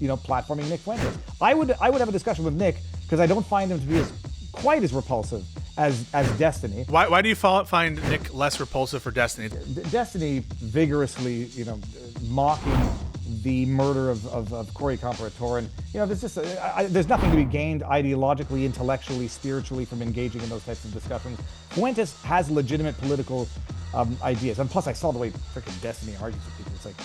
platforming Nick Fuentes. I would have a discussion with Nick because I don't find him to be quite as repulsive as Destiny. Why do you find Nick less repulsive for Destiny? Destiny vigorously, mocking the murder of Corey Comparator, and there's nothing to be gained ideologically, intellectually, spiritually from engaging in those types of discussions. Fuentes has legitimate political ideas, and plus I saw the way freaking Destiny argues with people. It's like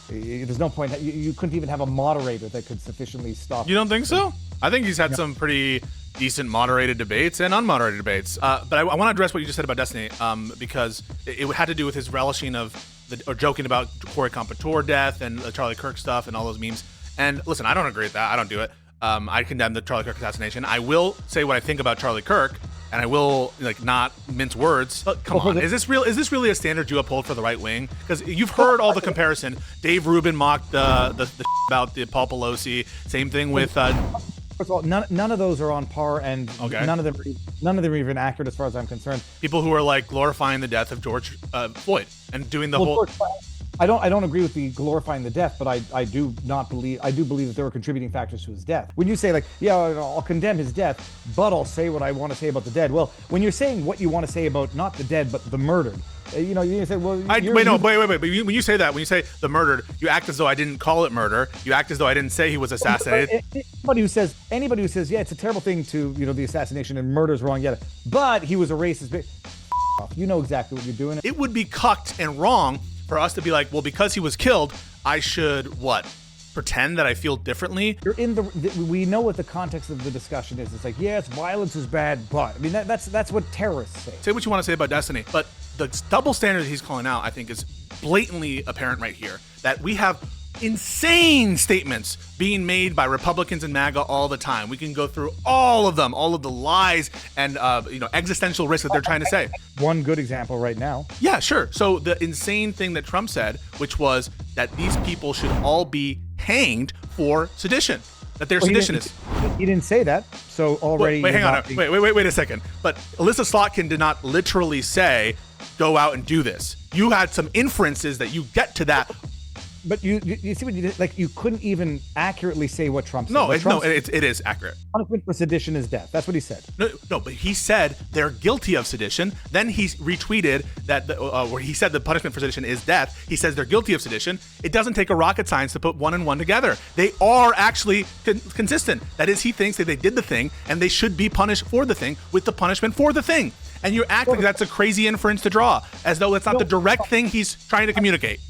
there's no point. You couldn't even have a moderator that could sufficiently stop. You don't think so? I think he's had some pretty decent moderated debates and unmoderated debates. But I want to address what you just said about Destiny, because it had to do with his relishing of or joking about Corey Comparator death and the Charlie Kirk stuff and all those memes. And listen, I don't agree with that. I don't do it. I condemn the Charlie Kirk assassination. I will say what I think about Charlie Kirk, and I will not mince words. But come on, is this really a standard you uphold for the right wing? Because you've heard all the comparison. Dave Rubin mocked the about the Paul Pelosi. Same thing with. First of all, none of those are on par, and none of them are even accurate as far as I'm concerned. People who are glorifying the death of George Floyd and doing the whole. I don't agree with the glorifying the death, but I do believe that there were contributing factors to his death. When you say I'll condemn his death, but I'll say what I want to say about the dead. Well, when you're saying what you want to say about not the dead but the murdered, you say, well, wait. But when you say that, when you say the murdered, you act as though I didn't call it murder. You act as though I didn't say he was assassinated. Anybody who says, yeah, it's a terrible thing to the assassination and murder's wrong, yeah, but he was a racist. Off. You know exactly what you're doing. It would be cucked and wrong for us to be like, well, because he was killed, I should pretend that I feel differently. We know what the context of the discussion is. It's like, yes, violence is bad, but I mean that's what terrorists say. Say what you want to say about Destiny, but the double standard that he's calling out, I think, is blatantly apparent right here. That we have insane statements being made by Republicans and MAGA all the time. We can go through all of them, all of the lies and existential risks that they're trying to say. One good example right now. Yeah, sure. So the insane thing that Trump said, which was that these people should all be hanged for sedition, that they're seditionists. He didn't say that. So already. Wait, hang on. Wait a second. But Alyssa Slotkin did not literally say, go out and do this. You had some inferences that you get to that. But you see what you did? You couldn't even accurately say what Trump said. It is accurate. Punishment for sedition is death. That's what he said. No, but he said they're guilty of sedition. Then he retweeted that where he said the punishment for sedition is death. He says they're guilty of sedition. It doesn't take a rocket science to put one and one together. They are actually consistent. That is, he thinks that they did the thing and they should be punished for the thing with the punishment for the thing. And you're acting like that's a crazy inference to draw, as though it's not the direct thing he's trying to communicate.